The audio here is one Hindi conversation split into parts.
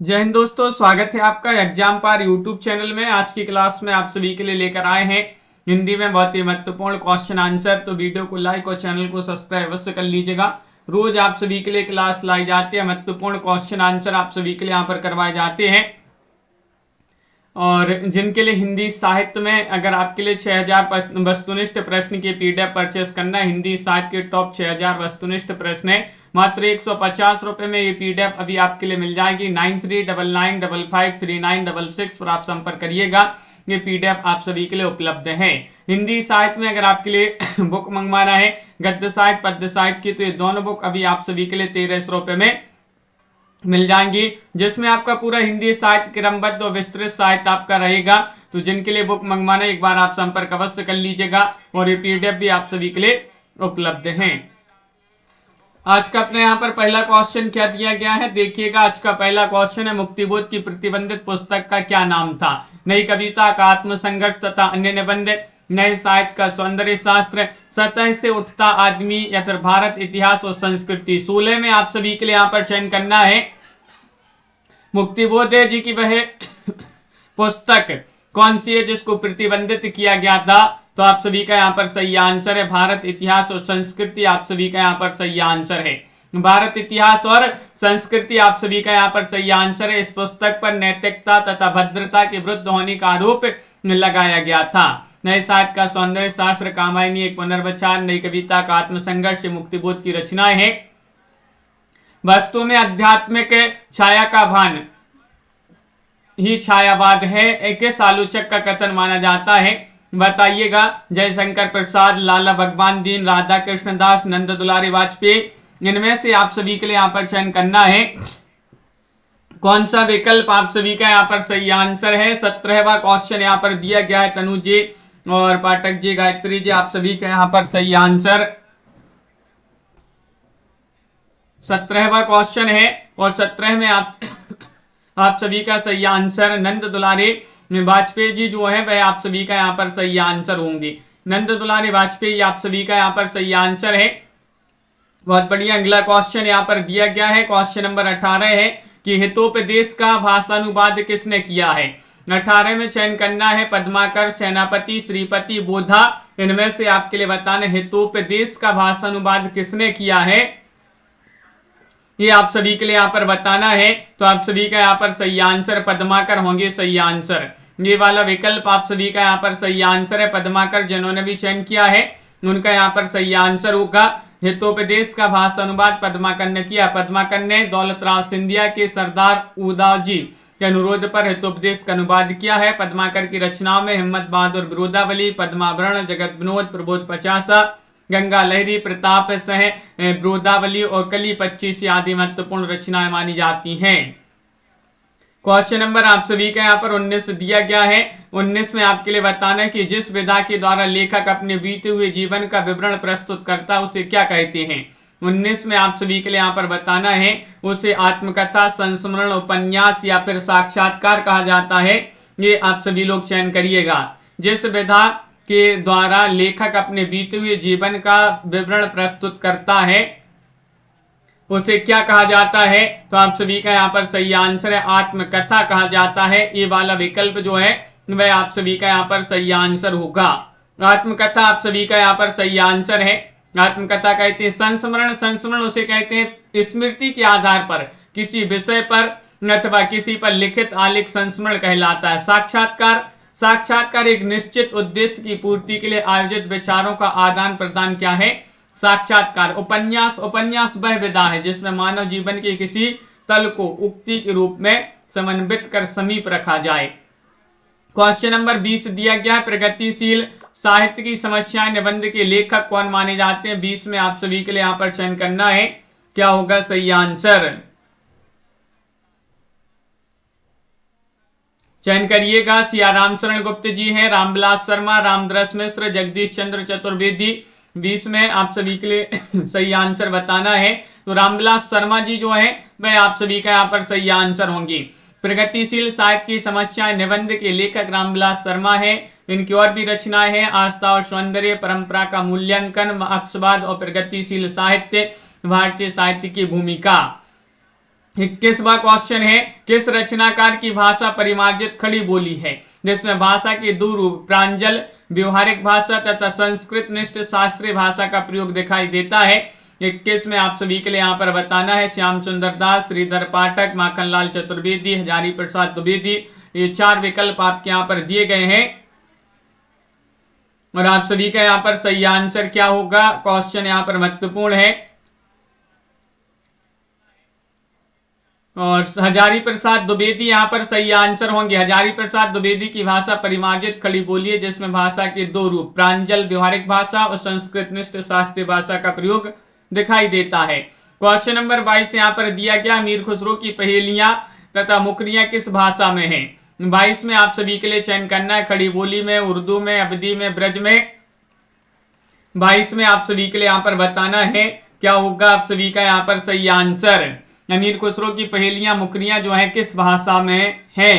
जय हिंद दोस्तों, स्वागत है आपका एग्जाम पार यूट्यूब चैनल में। आज की क्लास में आप सभी के लिए लेकर आए हैं हिंदी में बहुत ही महत्वपूर्ण क्वेश्चन आंसर। तो वीडियो को लाइक और चैनल को सब्सक्राइब अवश्य कर लीजिएगा। रोज आप सभी के लिए क्लास लाई जाती है, महत्वपूर्ण क्वेश्चन आंसर आप सभी के लिए यहाँ पर करवाए जाते हैं। और जिनके लिए हिंदी साहित्य में अगर आपके लिए 6000 वस्तुनिष्ठ प्रश्न की पीडीएफ परचेस करना है, हिंदी साहित्य के टॉप 6000 वस्तुनिष्ठ प्रश्न है, मात्र 150 रुपए में ये पीडीएफ अभी आपके लिए मिल जाएगी। 9399553966 पर आप संपर्क करिएगा। ये पीडीएफ आप सभी के लिए उपलब्ध है। हिंदी साहित्य में अगर आपके लिए बुक मंगवाना है, गद्य साहित्य पद्य साहित्य की, तो ये दोनों बुक अभी आप सभी के लिए 1300 रुपए में मिल जाएंगी, जिसमें आपका पूरा हिंदी साहित्य क्रमबद्ध और विस्तृत साहित्य आपका रहेगा। तो जिनके लिए बुक मंगवाना है, एक बार आप संपर्क अवश्य कर लीजिएगा। और ये पीडीएफ भी आप सभी के लिए उपलब्ध है। आज का अपने यहाँ पर पहला क्वेश्चन क्या दिया गया है, देखिएगा। आज का पहला क्वेश्चन है, मुक्तिबोध की प्रतिबंधित पुस्तक का क्या नाम था? नई कविता का आत्मसंघर्ष तथा अन्य निबंध, नए साहित्य का सौंदर्य शास्त्र, सतह से उठता आदमी, या फिर भारत इतिहास और संस्कृति। 16 में आप सभी के लिए यहाँ पर चयन करना है। मुक्तिबोध जी की वह पुस्तक कौन सी है जिसको प्रतिबंधित किया गया था? तो आप सभी का यहाँ पर सही आंसर है भारत इतिहास और संस्कृति। आप सभी का यहाँ पर सही आंसर है भारत इतिहास और संस्कृति। आप सभी का यहाँ पर सही आंसर है। इस पुस्तक पर नैतिकता तथा भद्रता के विरुद्ध होने का आरोप लगाया गया था। नए साहित्य का सौंदर्य शास्त्र, कामायनी एक पुनर्विचार, नई कविता का आत्मसंघर्ष मुक्तिबोध की रचनाएं हैं। वस्तु में आध्यात्मिक छाया का भान ही छायावाद है, किस आलोचक का कथन माना जाता है? बताइएगा। जयशंकर प्रसाद, लाला भगवान दीन, राधा कृष्ण दास, नंद दुलारी वाजपेयी। इनमें से आप सभी के लिए यहाँ पर चयन करना है। कौन सा विकल्प आप सभी का यहाँ पर सही आंसर है? 17वां क्वेश्चन यहाँ पर दिया गया है। तनु जी और पाठक जी, गायत्री जी, आप सभी का यहाँ पर सही आंसर 17वां क्वेश्चन है। और 17 में आप सभी का सही आंसर नंद दुलारी वाजपेयी जी जो है वह आप सभी का यहाँ पर सही आंसर होंगे। नंद दुलारी वाजपेयी आप सभी का यहाँ पर सही आंसर है। बहुत बढ़िया। अगला क्वेश्चन यहाँ पर दिया गया है, क्वेश्चन नंबर 18 है कि हितोपदेश का भाषानुवाद किसने किया है? 18 में चयन करना है पद्माकर, सेनापति, श्रीपति, बोधा। इनमें से आपके लिए बताना, हितोपदेश का भाषानुवाद किसने किया है? ये आप सभी के लिए यहाँ पर बताना है। तो आप सभी का यहाँ पर सही आंसर पद्माकर होंगे सही आंसर। ये वाला विकल्प आप सभी का यहाँ पर सही आंसर है पद्माकर। जिन्होंने भी चयन किया है उनका यहाँ पर सही आंसर होगा हितोपदेश का भाषा अनुवाद पद्माकर ने किया। पद्माकर ने दौलत राव सिंधिया के सरदार उदावजी के अनुरोध पर हितोपदेश का अनुवाद किया है। पद्माकर की रचनाओं में हिम्मत बहादुर विरोधावली, पद्मावरण, जगत विनोद, प्रबोध 50, गंगा लहरी, प्रताप सह विरोधावली और कली 25 आदि महत्वपूर्ण रचनाएं मानी जाती हैं। क्वेश्चन नंबर आप सभी का यहाँ पर 19 दिया गया है। 19 में आपके लिए बताना है कि जिस विधा के द्वारा लेखक अपने बीते हुए जीवन का विवरण प्रस्तुत करता है उसे क्या कहते हैं? 19 में आप सभी के लिए यहाँ पर बताना है, उसे आत्मकथा, संस्मरण, उपन्यास या फिर साक्षात्कार कहा जाता है। ये आप सभी लोग चयन करिएगा। जिस विधा के द्वारा लेखक अपने बीते हुए जीवन का विवरण प्रस्तुत करता है उसे क्या कहा जाता है? तो आप सभी का यहाँ पर सही आंसर है आत्मकथा कहा जाता है। ये वाला विकल्प जो है वह आप सभी का यहाँ पर सही आंसर होगा। आत्मकथा आप सभी का यहाँ पर सही आंसर है। आत्मकथा कहते हैं संस्मरण, संस्मरण उसे कहते हैं स्मृति के आधार पर किसी विषय पर अथवा किसी पर लिखित आलेख संस्मरण कहलाता है। साक्षात्कार, साक्षात्कार एक निश्चित उद्देश्य की पूर्ति के लिए आयोजित विचारों का आदान प्रदान क्या है? साक्षात्कार। उपन्यास, उपन्यास वह विधा है जिसमें मानव जीवन के किसी तल को उक्ति के रूप में समन्वित कर समीप रखा जाए। क्वेश्चन नंबर 20 दिया गया है, प्रगतिशील साहित्य की समस्याएं निबंध के लेखक कौन माने जाते हैं? 20 में आप सभी के लिए यहाँ पर चयन करना है, क्या होगा सही आंसर? चयन करिएगा। सियाराम शरण गुप्त जी हैं, रामविलास शर्मा, रामदरस मिश्र, जगदीश चंद्र चतुर्वेदी। 20 में आप सभी के लिए सही आंसर बताना है। तो रामविलास शर्मा जी जो है वह आप सभी का यहाँ पर सही आंसर होंगी। प्रगतिशील साहित्य की समस्याएं निबंध के लेखक रामविलास शर्मा है। इनकी और भी रचनाएं हैं, आस्था और सौंदर्य, परंपरा का मूल्यांकन, मार्क्सवाद और प्रगतिशील साहित्य, भारतीय साहित्य की भूमिका। 21वां क्वेश्चन है, किस रचनाकार की भाषा परिमार्जित खड़ी बोली है, जिसमें भाषा के दो रूप प्रांजल व्यवहारिक भाषा तथा संस्कृत निष्ठ शास्त्रीय भाषा का प्रयोग दिखाई देता है। 21 में आप सभी के लिए यहाँ पर बताना है श्याम सुंदर दास, श्रीधर पाठक, माखनलाल चतुर्वेदी, हजारी प्रसाद द्विवेदी। ये 4 विकल्प आपके यहाँ पर दिए गए हैं और आप सभी का यहाँ पर सही आंसर क्या होगा, क्वेश्चन यहाँ पर महत्वपूर्ण है। और हजारी प्रसाद द्विवेदी यहाँ पर सही आंसर होंगे। हजारी प्रसाद द्विवेदी की भाषा परिमार्जित खड़ी बोली है, जिसमें भाषा के दो रूप प्रांजल व्यवहारिक भाषा और संस्कृत निष्ठ शास्त्रीय भाषा का प्रयोग दिखाई देता है। क्वेश्चन नंबर 22 यहाँ पर दिया गया, मीर खुसरो की पहेलियां तथा मुकरियां किस भाषा में है। 22 में आप सभी के लिए चयन करना है, खड़ी बोली में, उर्दू में, अवधी में, ब्रज में। 22 में आप सभी के लिए यहाँ पर बताना है क्या होगा आप सभी का यहाँ पर सही आंसर। मीर खुसरो की पहेलियां मुकरियां जो है किस भाषा में है।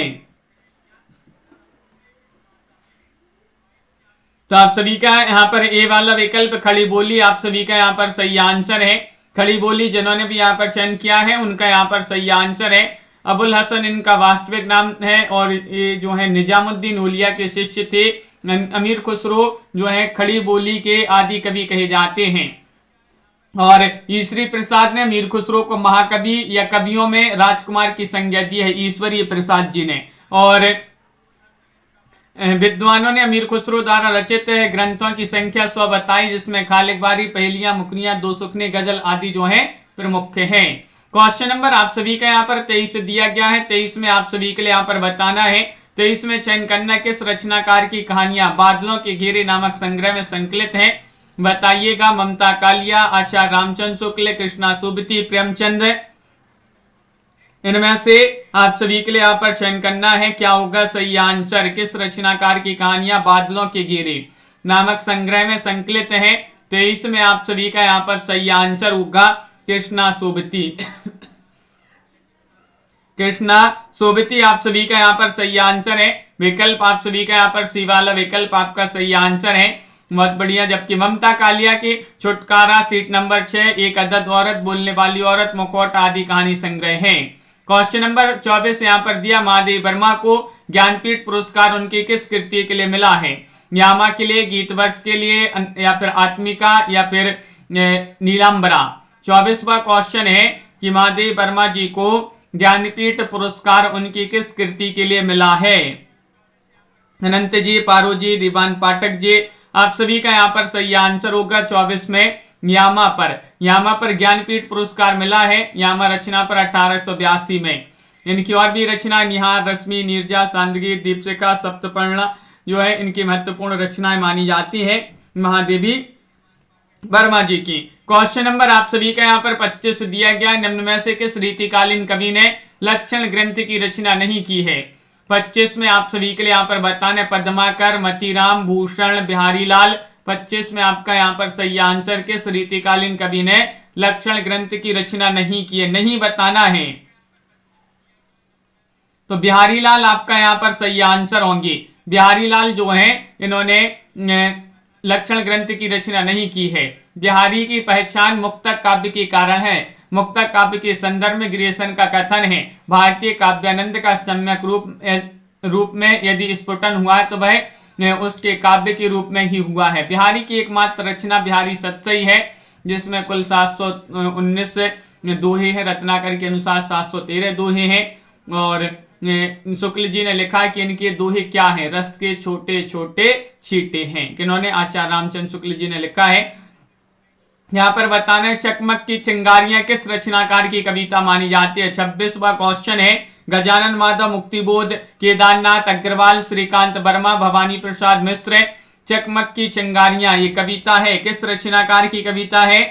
तो आप सभी का यहाँ पर ए वाला विकल्प खड़ी बोली आप सभी का यहाँ पर सही आंसर है। खड़ी बोली जिन्होंने भी यहाँ पर चयन किया है उनका यहाँ पर सही आंसर है। अबुल हसन इनका वास्तविक नाम है और ये जो है निजामुद्दीन औलिया के शिष्य थे। अमीर खुसरो जो है खड़ी बोली के आदि कवि कहे जाते हैं। और ईश्वरी प्रसाद ने मीर खुसरो को महाकवि या कवियों में राजकुमार की संज्ञा दी है, ईश्वरी प्रसाद जी ने। और विद्वानों ने अमीर खुसरो द्वारा रचित ग्रंथों की संख्या 100 बताई, जिसमें खालिकबारी, पहेलियां, मुकरियां, दो सुखने, गजल आदि जो है प्रमुख हैं। क्वेश्चन नंबर आप सभी का यहाँ पर 23 दिया गया है। 23 में आप सभी के लिए यहाँ पर बताना है, 23 में चयन करना किस रचनाकार की कहानियां बादलों के घेरे नामक संग्रह में संकलित है, बताइएगा। ममता कालिया, आचार्य रामचंद्र शुक्ल, कृष्णा सुबती, प्रेमचंद। इनमें से आप सभी के लिए यहाँ पर चयन करना है क्या होगा सही आंसर। किस रचनाकार की कहानियां बादलों के घेरे नामक संग्रह में संकलित है। 23 में आप सभी का यहाँ पर सही आंसर होगा कृष्णा सोबती। कृष्णा सोबती आप सभी का यहाँ पर सही आंसर है। विकल्प आप सभी का यहाँ पर सी वाला विकल्प आपका सही आंसर है, बहुत बढ़िया। जबकि ममता कालिया के छुटकारा, सीट नंबर 6, एक अदद औरत, बोलने वाली औरत, मुखौटा आदि कहानी संग्रह है। क्वेश्चन नंबर 24 यहाँ पर दिया, महादेव वर्मा को ज्ञानपीठ पुरस्कार उनकी किस कृति के लिए मिला है। यामा के लिए, गीत वर्ष के लिए, या फिर आत्मिका, या फिर नीलांबरा। 24वां क्वेश्चन है कि महादेव वर्मा जी को ज्ञानपीठ पुरस्कार उनकी किस कृति के लिए मिला है। अनंत जी, पारो जी, दीवान पाठक जी, आप सभी का यहाँ पर सही आंसर होगा 24 में यामा पर ज्ञानपीठ पुरस्कार मिला है। यामा रचना पर 1882 में। इनकी और भी रचना निहार, रश्मि, नीरजा, सांदगी, दीपशिखा, सप्तपर्णा जो है इनकी महत्वपूर्ण रचनाएं मानी जाती है महादेवी वर्मा जी की। क्वेश्चन नंबर आप सभी का यहाँ पर 25 दिया गया, निम्न में से किस रीतिकालीन कवि ने लक्षण ग्रंथ की रचना नहीं की है। 25 में आप सभी के लिए यहाँ पर बताना है पद्माकर, मतीराम, भूषण, बिहारी लाल। 25 में आपका यहाँ पर सही आंसर किस रीतिकालीन कवि ने लक्षण ग्रंथ की रचना नहीं की है, नहीं बताना है। तो बिहारी लाल आपका यहाँ पर सही आंसर होंगे। बिहारी लाल जो है इन्होंने लक्षण ग्रंथ की रचना नहीं की है। बिहारी की पहचान मुक्तक काव्य के कारण है। मुक्तक काव्य के संदर्भ में ग्रियर्सन का कथन है, भारतीय काव्यानंद का सम्यक रूप में यदि स्फुटन हुआ है तो वह उसके काव्य के रूप में ही हुआ है। बिहारी की एकमात्र रचना बिहारी सतसई है, जिसमें कुल 719 दोहे हैं। रत्नाकर के अनुसार 713 दोहे हैं। और शुक्ल जी ने लिखा कि इनके दोहे क्या हैं, रस के छोटे छोटे छींटे हैं। किन्होंने, आचार्य रामचंद्र शुक्ल जी ने लिखा है। यहाँ पर बताना है चकमक की चिंगारियां किस रचनाकार की कविता मानी जाती है। 26वां क्वेश्चन है, गजानन माधव, मुक्तिबोध, केदारनाथ अग्रवाल, श्रीकांत वर्मा, भवानी प्रसाद मिश्र। चकमक की चिंगारियां ये कविता है किस रचनाकार की कविता है,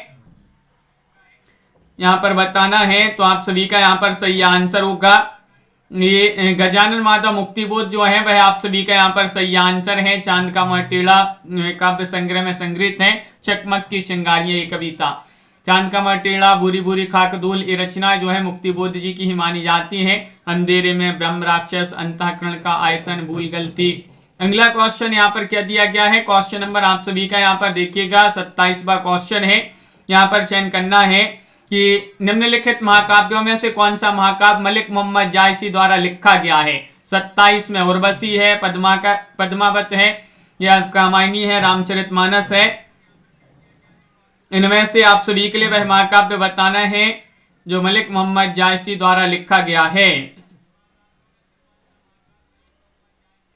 यहाँ पर बताना है। तो आप सभी का यहाँ पर सही आंसर होगा ये गजानन माधव मुक्तिबोध जो है वह आप सभी का यहाँ पर सही आंसर है। चांद का मटेड़ा काव्य संग्रह में संग्रहित है चकमक की चिंगारियां ये कविता। चांद का मटेड़ा, भूरी भूरी खाक धूल ये रचना जो है मुक्तिबोध जी की ही मानी जाती है। अंधेरे में ब्रह्म राक्षस, अंतःकरण का आयतन, भूल गलती। अगला क्वेश्चन यहाँ पर क्या दिया गया है, क्वेश्चन नंबर आप सभी का यहाँ पर देखिएगा 27वां क्वेश्चन है। यहाँ पर चयन करना है कि निम्नलिखित महाकाव्यों में से कौन सा महाकाव्य मलिक मोहम्मद जायसी द्वारा लिखा गया है। 27 में उर्वशी है, पद्मावत है, या कामायनी है, रामचरितमानस है। इनमें से आप सभी के लिए वह महाकाव्य बताना है जो मलिक मोहम्मद जायसी द्वारा लिखा गया है।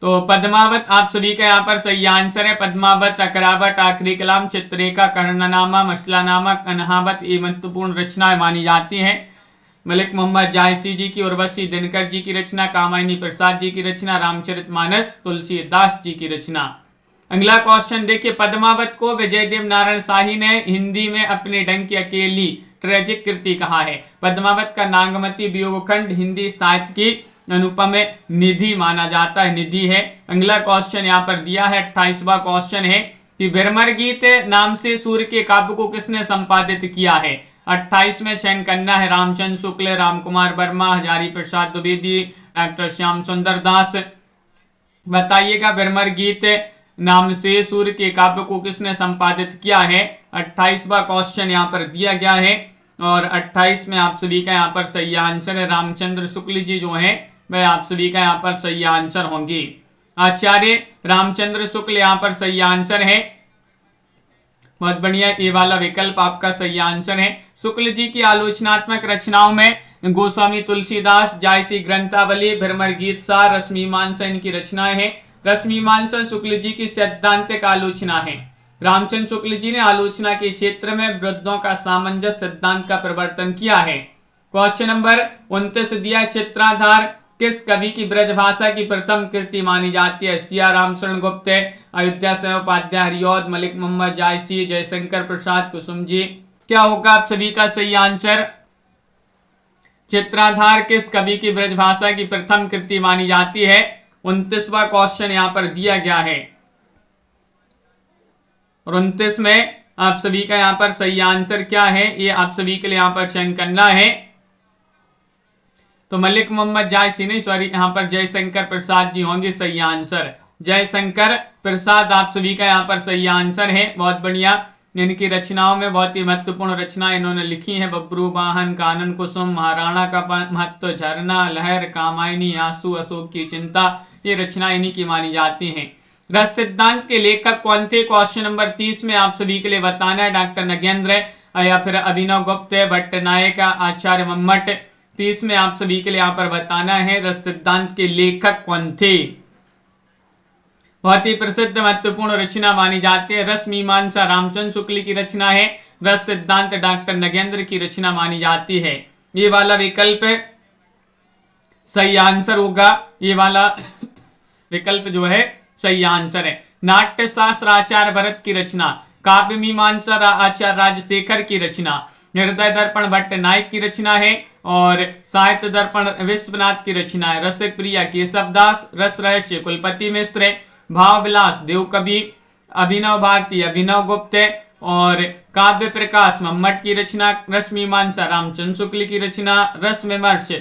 तो पद्मावत आप सभी का यहाँ पर सही आंसर है। पद्मावत, अकरावट, आखिरी कलाम, चित्ररेखा, कर्णनामा, मसलानामा, कन्हावत ये महत्वपूर्ण रचनाएं मानी जाती हैं। मलिक मोहम्मद जायसी जी की, उर्वशी दिनकर जी की रचना, कामायनी प्रसाद जी की रचना, रामचरितमानस तुलसीदास जी की रचना। अगला क्वेश्चन देखिए, पद्मावत को विजयदेव नारायण शाही ने हिंदी में अपने ढंग की अकेली ट्रेजिक कृति कहा है। पद्मावत का नागमती वियोगखंड हिंदी साहित्य की अनुपम निधि माना जाता है, निधि है। अगला क्वेश्चन यहाँ पर दिया है, 28वां क्वेश्चन है कि भ्रमर गीत नाम से सूर्य के काव्य को किसने संपादित किया है। 28 में चयन करना है, रामचंद्र शुक्ल, रामकुमार वर्मा, हजारी प्रसाद द्विवेदी, डॉक्टर श्याम सुंदर दास। बताइएगा भ्रमर गीत नाम से सूर्य के काव्य को किसने संपादित किया है। 28वां क्वेश्चन यहाँ पर दिया गया है और 28 में आप सभी का यहाँ पर सही आंसर है। रामचंद्र शुक्ल जी जो है वह आप सभी का यहाँ पर सही आंसर होंगे। आचार्य रामचंद्र शुक्ल यहाँ पर सही आंसर है, बहुत बढ़िया, ये वाला विकल्प आपका सही आंसर है। शुक्ल जी की आलोचनात्मक रचनाओं में गोस्वामी तुलसीदास, जायसी ग्रंथावली, भ्रमर गीत सार, रश्मिमांसा इनकी रचनाएं हैं। रश्मिमांसा शुक्ल जी की सैद्धांतिक आलोचना है। रामचंद्र शुक्ल जी ने आलोचना के क्षेत्र में वृद्धों का सामंजस्य सिद्धांत का प्रवर्तन किया है। क्वेश्चन नंबर 29 दिया, चित्राधार किस कवि की ब्रजभाषा की प्रथम कृति मानी जाती है। सिया राम शरण गुप्त, अयोध्या सिंह उपाध्याय, हरिऔध, मलिक मोहम्मद जायसी, जयशंकर प्रसाद, कुसुम जी। क्या होगा आप सभी का सही आंसर। चित्राधार किस कवि की ब्रजभाषा की प्रथम कृति मानी जाती है। 29वां क्वेश्चन यहाँ पर दिया गया है और 29 में आप सभी का यहाँ पर सही आंसर क्या है, ये आप सभी के लिए यहाँ पर चयन करना है। तो मलिक मोहम्मद जायसी नहीं, सॉरी, यहाँ पर जयशंकर प्रसाद जी होंगे सही आंसर। जयशंकर प्रसाद आप सभी का यहाँ पर सही आंसर है, बहुत बढ़िया। इनकी रचनाओं में बहुत ही महत्वपूर्ण रचना इन्होंने लिखी है। बब्रू वाहन, कानन कुसुम, महाराणा का महत्व, झरना, लहर, कामायनी, आंसू, अशोक की चिंता, ये रचना इन्हीं की मानी जाती हैं। रस सिद्धांत के लेखक कौन थे। क्वेश्चन नंबर 30 में आप सभी के लिए बताना है। डॉक्टर नगेंद्र या फिर अभिनव गुप्त, भट्टनायक, आचार्य मम्मट। 30 में आप सभी के लिए यहाँ पर बताना है रस सिद्धांत के लेखक कौन थे। बहुत ही प्रसिद्ध महत्वपूर्ण रचना मानी जाती है। रस मीमांसा रामचंद्र शुक्ल की रचना है। रस सिद्धांत डॉक्टर नगेंद्र की रचना मानी जाती है। ये वाला विकल्प सही आंसर होगा, ये वाला विकल्प जो है सही आंसर है। नाट्य शास्त्र आचार्य भरत की रचना। काव्य मीमांसा आचार्य राजशेखर की रचना। हृदय दर्पण भट्टनायक की रचना है और साहित्य दर्पण विश्वनाथ की रचना है। रसिक प्रिया केशवदास, रस रहस्य कुलपति मिश्र, भाव विलास देवकवि, अभिनव भारती अभिनव गुप्त और काव्य प्रकाश मम्मट की रचना। रस मीमांसा रामचंद्र शुक्ल की रचना। रस विमर्श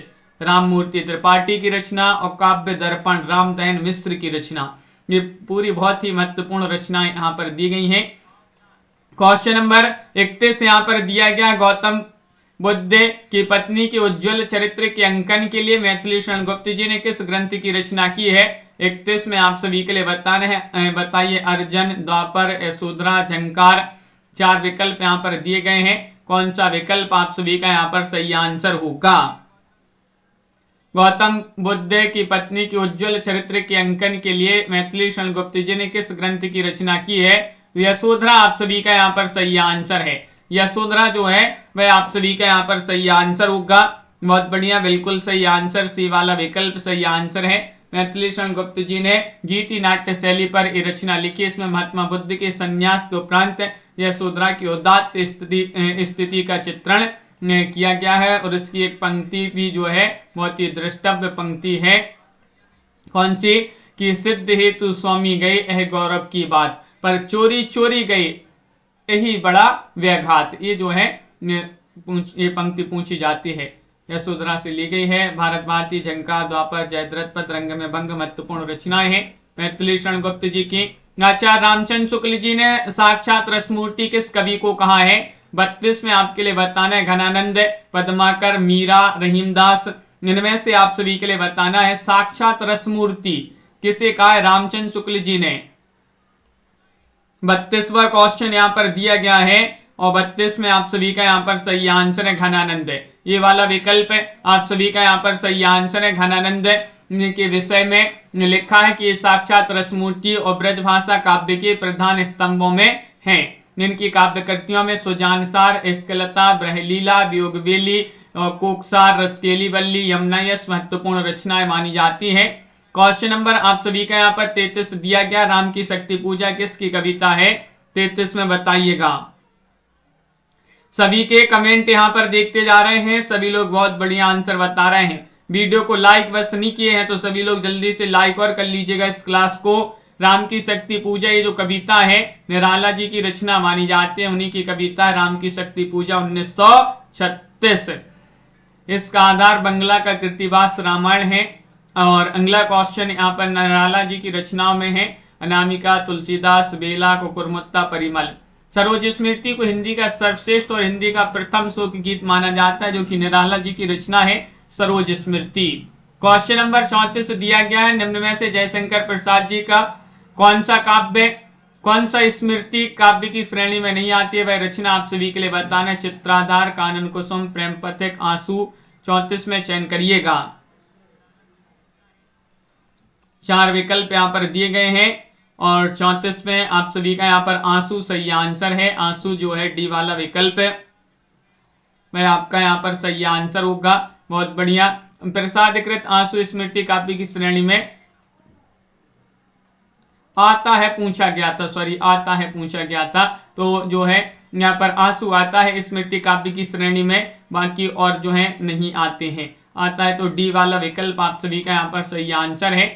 राममूर्ति त्रिपाठी की रचना और काव्य दर्पण रामदयन मिश्र की रचना। ये पूरी बहुत ही महत्वपूर्ण रचनाएं यहाँ पर दी गई हैं। क्वेश्चन नंबर 31 यहाँ पर दिया गया, गौतम बुद्ध की पत्नी के उज्जवल चरित्र के अंकन के लिए मैथिली शरण गुप्त जी ने किस ग्रंथ की रचना की है। 31 में आप सभी के लिए बताना है, बताइए। अर्जन, द्वापर, यशोधरा, झंकार। 4 विकल्प यहाँ पर दिए गए हैं, कौन सा विकल्प आप सभी का यहाँ पर सही आंसर होगा। गौतम बुद्ध की पत्नी के उज्जवल चरित्र के अंकन के लिए मैथिली शरण गुप्त जी ने किस ग्रंथ की रचना की है। यशोधरा आप सभी का यहाँ पर सही आंसर है। यशोधरा जो है वह आप सभी का यहाँ पर सही आंसर होगा, बहुत बढ़िया, बिल्कुल सही आंसर, सी वाला विकल्प सही आंसर है। मैथिली शरण गुप्त जी ने गीति नाट्य शैली पर ये रचना लिखी। इसमें महात्मा बुद्ध के संन्यास के उपरांत यशोधरा की उदात्त स्थिति का चित्रण किया गया है और इसकी एक पंक्ति भी जो है बहुत ही दृष्टव्य पंक्ति है। कौन सी, कि सिद्ध हेतु स्वामी गए यह गौरव की बात, पर चोरी चोरी गई यही बड़ा व्याघात। ये जो है ये पंक्ति पूछी जाती है, यशोधरा से ली गई है। भारत भारती, झंकार, द्वापर, जयद्रथ पद, रंग में भंग महत्वपूर्ण रचनाएं हैं मैथिली शरण गुप्त जी की। आचार्य रामचंद्र शुक्ल जी ने साक्षात रसमूर्ति किस कवि को कहा है। 32 में आपके लिए बताना है घनानंद, पद्माकर, मीरा, रहीमदास। इनमें से आप सभी के लिए बताना है साक्षात रसमूर्ति किसे कहा है? रामचंद्र शुक्ल जी ने। 32वां क्वेश्चन यहाँ पर दिया गया है और 32 में आप सभी का यहाँ पर सही आंसर है घनानंद। ये वाला विकल्प है आप सभी का यहाँ पर सही आंसर है घनानंद के विषय में लिखा है कि ये साक्षात रसमूर्ति और ब्रजभाषा काव्य के प्रधान स्तंभों में हैं। इनकी काव्य कृतियों में सुजानसार, इश्कलता, ब्रहलीला, वियोगवेली, कोकसार, रसकेली वल्ली, यमुनायस महत्वपूर्ण रचनाएं मानी जाती हैं। क्वेश्चन नंबर आप सभी का यहाँ पर 33 दिया गया, राम की शक्ति पूजा किसकी कविता है? 33 में बताइएगा। सभी के कमेंट यहाँ पर देखते जा रहे हैं, सभी लोग बहुत बढ़िया आंसर बता रहे हैं। वीडियो को लाइक बस नहीं किए हैं तो सभी लोग जल्दी से लाइक और कर लीजिएगा इस क्लास को। राम की शक्ति पूजा ये जो कविता है निराला जी की रचना मानी जाती है, उन्हीं की कविता है राम की शक्ति पूजा 1936। इसका आधार बंगला का कृतिवास रामायण है। और अगला क्वेश्चन यहाँ पर निराला जी की रचनाओं में है अनामिका, तुलसीदास, बेला, कुकुरमुत्ता, परिमल। सरोज स्मृति को हिंदी का सर्वश्रेष्ठ और हिंदी का प्रथम शोक गीत माना जाता है, जो कि निराला जी की रचना है सरोज स्मृति। क्वेश्चन नंबर 34 दिया गया है, निम्न में से जयशंकर प्रसाद जी का कौन सा काव्य, कौन सा स्मृति काव्य की श्रेणी में नहीं आती है? वह रचना आप सभी के लिए बताना है चित्राधार, कानन कुसुम, प्रेम पथिक, आंसू। 34 में चयन करिएगा। 4 विकल्प यहाँ पर दिए गए हैं और 34 में आप सभी का यहाँ पर आंसू सही आंसर है। आंसू जो है डी वाला विकल्प है वह आपका यहाँ पर सही आंसर होगा। बहुत बढ़िया। प्रसादकृत आंसू स्मृति काव्य की श्रेणी में आता है पूछा गया था, तो जो है यहाँ पर आंसू आता है स्मृति काव्य की श्रेणी में, बाकी और जो है नहीं आते हैं। आता है तो डी वाला विकल्प आप सभी का यहाँ पर सही आंसर है।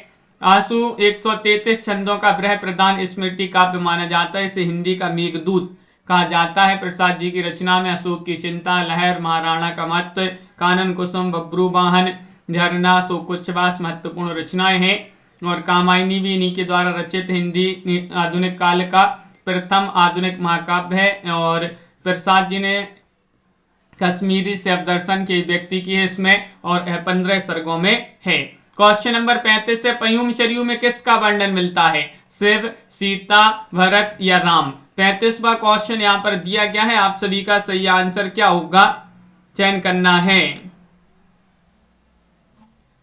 आंसू 133 छंदों का बृह प्रधान स्मृति काव्य माना जाता है, इसे हिंदी का मेघदूत कहा जाता है। प्रसाद जी की रचना में अशोक की चिंता, लहर, महाराणा का मत, कानन कुसुम, बब्रू वाहन, झरना, शोकोच्छ्वास महत्वपूर्ण रचनाएं हैं। और कामायनी भी इन्हीं के द्वारा रचित हिंदी आधुनिक काल का प्रथम आधुनिक महाकाव्य है। और प्रसाद जी ने कश्मीरी शैव दर्शन की व्यक्ति की है इसमें और 15 सर्गों में है। क्वेश्चन नंबर 35 से पयुम चर्यू में किसका वर्णन मिलता है? शिव, सीता, भरत या राम? 35वां क्वेश्चन यहाँ पर दिया गया है। आप सभी का सही आंसर क्या होगा चयन करना है।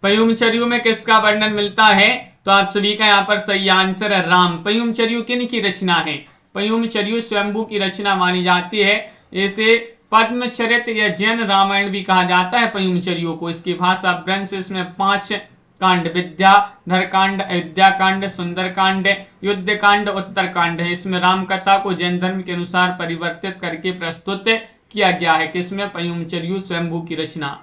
पयुम चर्यू में किसका वर्णन मिलता है? तो आप सभी का यहाँ पर सही आंसर है राम। पयुम चर्यू किन की रचना है? पयुम चर्यू स्वयंभू की रचना मानी जाती है। इसे पद्मचरित या जैन रामायण भी कहा जाता है पयुम चर्यू को। इसकी भाषा ब्रंश, इसमें 5 कांड विद्याधर कांड, अयोध्या कांड, सुंदर कांड, युद्ध कांड, उत्तर कांड है। इसमें राम कथा को जैन धर्म के अनुसार परिवर्तित करके प्रस्तुत किया गया है। किसमें? पयुम चर्यू स्वयंभू की रचना।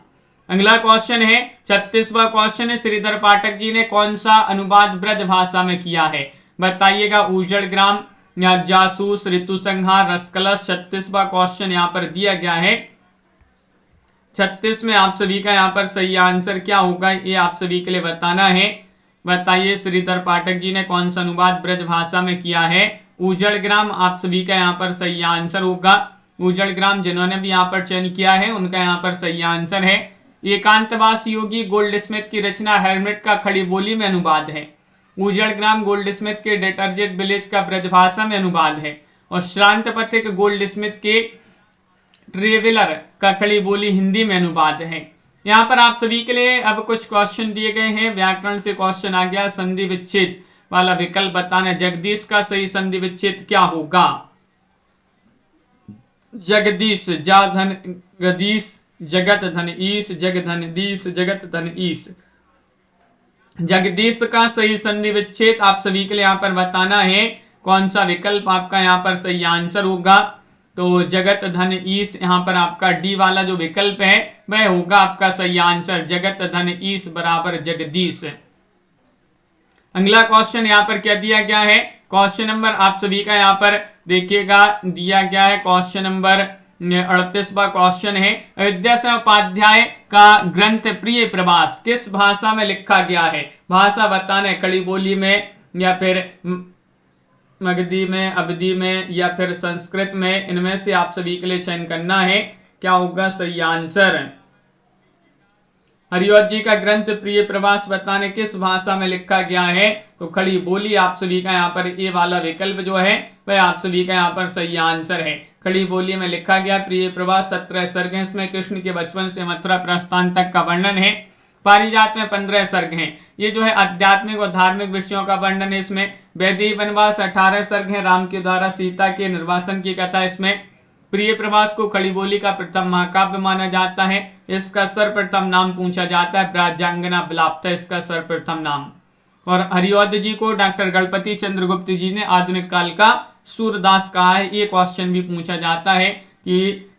अगला क्वेश्चन है 36वां क्वेश्चन है, श्रीधर पाठक जी ने कौन सा अनुवाद ब्रज भाषा में किया है? बताइएगा। उजड़ ग्राम या जासूस, ऋतु संहार, रसकलश। 36वां क्वेश्चन यहाँ पर दिया गया है। 36 में आप सभी का यहाँ पर सही आंसर क्या होगा ये आप सभी के लिए बताना है। बताइए श्रीधर पाठक जी ने कौन सा अनुवाद ब्रज भाषा में किया है? उजड़ ग्राम आप सभी का यहाँ पर सही आंसर होगा। उजड़ ग्राम जिन्होंने भी यहाँ पर चयन किया है उनका यहाँ पर सही आंसर है। एकांतवास योगी गोल्डस्मिथ की रचना हेरमिट का खड़ी बोली में अनुवाद है। उजड़ ग्राम गोल्डस्मिथ के डिटर्जेंट विलेज का ब्रजभाषा में अनुवाद है। और श्रांत पथिक गोल्डस्मिथ के ट्रेवलर का खड़ी बोली हिंदी में अनुवाद है। यहाँ पर आप सभी के लिए अब कुछ क्वेश्चन दिए गए हैं। व्याकरण से क्वेश्चन आ गया, संधि विच्छेद वाला विकल्प बताना। जगदीश का सही संधि विच्छेद क्या होगा? जगदीश, जा धन गदीश, जगत धन ईश, जग धन दीश, जगत धन ईश। जगदीश का सही संधि विच्छेद आप सभी के लिए यहाँ पर बताना है। कौन सा विकल्प आपका यहाँ पर सही आंसर होगा? तो जगत धन ईश यहाँ पर आपका डी वाला जो विकल्प है वह होगा आपका सही आंसर। जगत धन ईश बराबर जगदीश। अगला क्वेश्चन यहाँ पर क्या दिया गया है? क्वेश्चन नंबर आप सभी का यहाँ पर देखिएगा दिया गया है। क्वेश्चन नंबर 38वां क्वेश्चन है, अयोध्या से उपाध्याय का ग्रंथ प्रिय प्रवास किस भाषा में लिखा गया है? भाषा बताना है, खड़ी बोली में या फिर मगधी में, अवधी में या फिर संस्कृत में, इनमें से आप सभी के लिए चयन करना है। क्या होगा सही आंसर। हरिऔध जी का ग्रंथ प्रिय प्रवास बताने किस भाषा में लिखा गया है, तो खड़ी बोली आप सभी का यहाँ पर ये वाला विकल्प जो है वह आप सभी का यहाँ पर सही आंसर है। खड़ी बोली में लिखा गया प्रिय प्रवास 17 सर्ग हैं, इसमें कृष्ण के बचपन से मथुरा प्रस्थान तक का वर्णन है। पारिजात में 15 सर्ग हैं, ये जो है आध्यात्मिक और धार्मिक विषयों का वर्णन है। इसमें वैदेही वनवास 18 सर्ग हैं, राम के द्वारा सीता के निर्वासन की कथा। इसमें प्रिय प्रवास को खड़ी बोली का प्रथम महाकाव्य माना जाता है। इसका सर्वप्रथम नाम पूछा जाता है ब्राजांगना विलाप, इसका सर्वप्रथम नाम। और हरिऔध जी को डॉक्टर गणपति चंद्र गुप्त जी ने आधुनिक काल का सूरदास कहा है। ये क्वेश्चन भी पूछा जाता है कि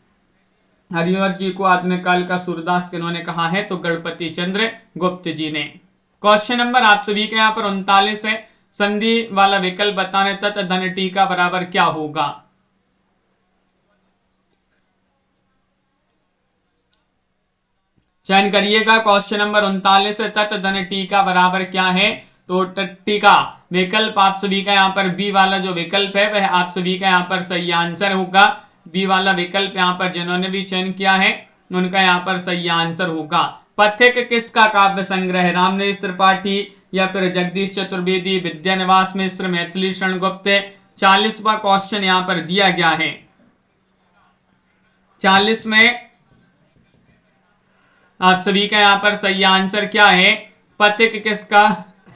हरिऔध जी को आधुनिक काल का सूरदास किन्होंने कहा है, तो गणपति चंद्र गुप्त जी ने। क्वेश्चन नंबर आप सभी के यहाँ पर 39 है। संधि वाला विकल्प बताने तत् धन टीका बराबर क्या होगा। चयन करिएगा। क्वेश्चन नंबर 39 है, तत् धन टीका बराबर क्या है, तो टीका विकल्प आप सभी का यहाँ पर बी वाला जो विकल्प है वह आप सभी का यहाँ पर सही आंसर होगा। बी वाला विकल्प यहाँ पर जिन्होंने भी चयन किया है उनका यहाँ पर सही आंसर होगा। पथिक किसका काव्य संग्रह है, रामनरेश त्रिपाठी या फिर जगदीश चतुर्वेदी, विद्यानिवास मिश्र, मैथिली शरण गुप्त। 40वां क्वेश्चन यहाँ पर दिया गया है। 40 में आप सभी का यहाँ पर सही आंसर क्या है, पथिक किसका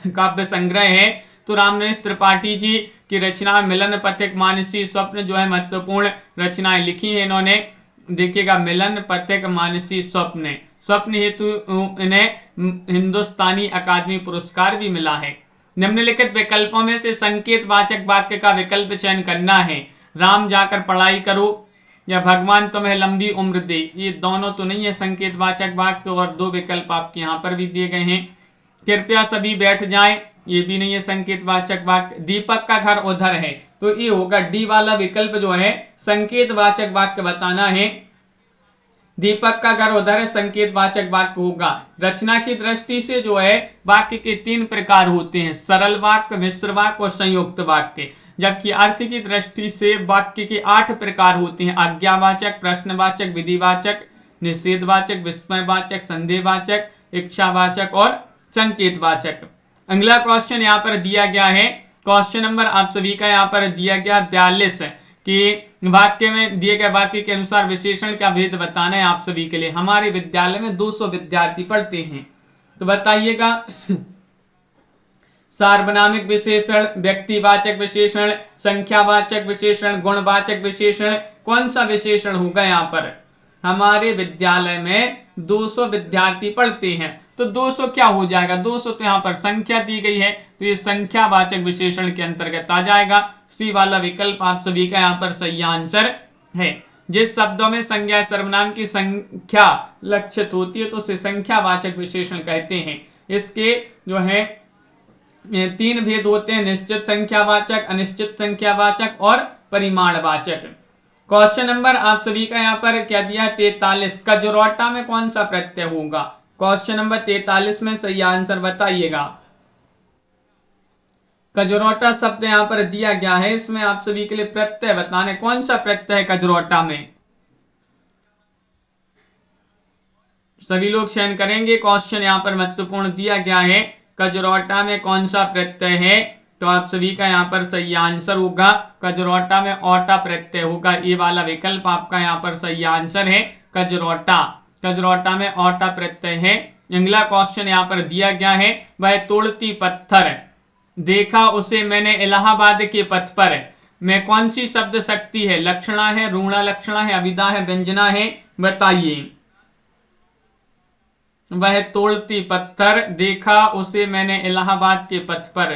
काव्य संग्रह है, तो रामनरेश त्रिपाठी जी की रचना मिलन, पथिक, मानसी, स्वप्न जो है महत्वपूर्ण रचनाएं लिखी है इन्होंने। देखिएगा मिलन, पथिक, मानसी, स्वप्न। स्वप्न हेतु इन्हें हिंदुस्तानी अकादमी पुरस्कार भी मिला है। निम्नलिखित विकल्पों में से संकेत वाचक वाक्य का विकल्प चयन करना है। राम जाकर पढ़ाई करो या भगवान तुम्हें लंबी उम्र दे, ये दोनों तो नहीं है संकेत वाचक वाक्य, और दो विकल्प आपके यहाँ पर भी दिए गए हैं। कृपया सभी बैठ जाएं, ये भी नहीं है संकेत वाचक वाक्य। दीपक का घर उधर है, तो ये होगा डी वाला विकल्प जो है संकेत वाचक वाक्य बताना है। दीपक का घर उधर है संकेत वाचक वाक्य होगा। रचना की दृष्टि से जो है वाक्य के 3 प्रकार होते हैं, सरल वाक्य, मिश्र वाक्य और संयुक्त वाक्य। जबकि अर्थ की दृष्टि से वाक्य के 8 प्रकार होते हैं, आज्ञावाचक, प्रश्नवाचक, विधिवाचक, निषेधवाचक, विस्मयवाचक, संदेहवाचक, इच्छावाचक और संकेतवाचक। अगला क्वेश्चन यहाँ पर दिया गया है। क्वेश्चन नंबर आप सभी का यहाँ पर दिया गया 42 कि वाक्य में दिए गए वाक्य के अनुसार विशेषण का भेद बताना है आप सभी के लिए। हमारे विद्यालय में 200 विद्यार्थी पढ़ते हैं, तो बताइएगा सार्वनामिक विशेषण, व्यक्तिवाचक विशेषण, संख्यावाचक विशेषण, गुणवाचक विशेषण, कौन सा विशेषण होगा यहाँ पर। हमारे विद्यालय में 200 विद्यार्थी पढ़ते हैं, तो 200 क्या हो जाएगा, 200 तो यहाँ पर संख्या दी गई है, तो ये संख्यावाचक विशेषण के अंतर्गत आ जाएगा। सी वाला विकल्प आप सभी का यहाँ पर सही आंसर है। जिस शब्दों में संज्ञा सर्वनाम की संख्या लक्षित होती है तो उसे संख्यावाचक विशेषण कहते हैं। इसके जो है 3 भेद होते हैं, निश्चित संख्यावाचक, अनिश्चित संख्यावाचक और परिमाणवाचक। क्वेश्चन नंबर आप सभी का यहाँ पर क्या दिया है 43, कजरौटा में कौन सा प्रत्यय होगा। क्वेश्चन नंबर 43 में सही आंसर बताइएगा। कजरौटा शब्द यहाँ पर दिया गया है, इसमें आप सभी के लिए प्रत्यय बताने, कौन सा प्रत्यय है कजरौटा में, सभी लोग चयन करेंगे। क्वेश्चन यहाँ पर महत्वपूर्ण दिया गया है, कजरौटा में कौन सा प्रत्यय है, तो आप सभी का यहाँ पर सही आंसर होगा कजरौटा में औटा प्रत्यय होगा। ये वाला विकल्प आपका यहाँ पर सही आंसर है कजरौटा। कजरौटा में औटा प्रत्यय है। अगला क्वेश्चन यहाँ पर दिया गया है, वह तोड़ती पत्थर देखा उसे मैंने इलाहाबाद के पथ पर में कौन सी शब्द शक्ति है, लक्षणा है, ऋणा लक्षणा है, अविदा है, व्यंजना है, बताइए। वह तोड़ती पत्थर देखा उसे मैंने इलाहाबाद के पथ पर,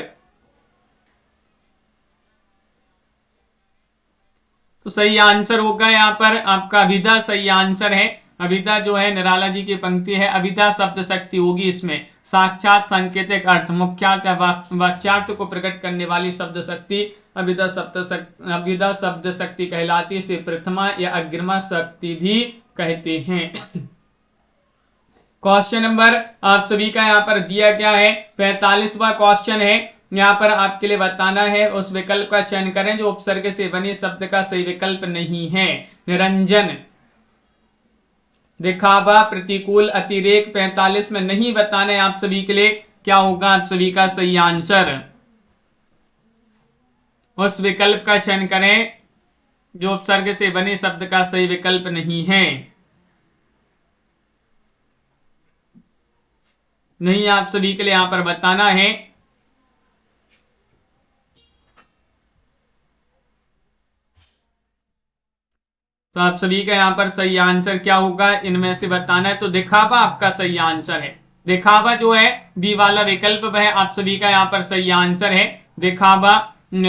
तो सही आंसर होगा यहाँ पर आपका अविदा सही आंसर है। अविदा जो है निराला जी की पंक्ति है। अविदा शब्द शक्ति होगी, इसमें साक्षात सांकेतिक अर्थ, मुख्यार्थ या वाच्यार्थ को प्रकट करने वाली शब्द शक्ति अविदा शब्द शक्ति कहलाती है। इसे प्रथमा या अग्रिमा शक्ति भी कहते हैं। क्वेश्चन नंबर आप सभी का यहाँ पर दिया गया है 45वां क्वेश्चन है, यहाँ पर आपके लिए बताना है, उस विकल्प का चयन करें जो उपसर्ग से बने शब्द का सही विकल्प नहीं है। निरंजन, दिखावा, प्रतिकूल, अतिरेक 45 में नहीं बताना है आप सभी के लिए क्या होगा आप सभी का सही आंसर। उस विकल्प का चयन करें जो उपसर्ग से बने शब्द का सही विकल्प नहीं है। नहीं आप सभी के लिए यहां पर बताना है। तो आप सभी का यहां पर सही आंसर क्या होगा इनमें से बताना है। तो दिखावा आपका सही आंसर है। दिखावा जो है बी वाला विकल्प वह आप सभी का यहां पर सही आंसर है। दिखावा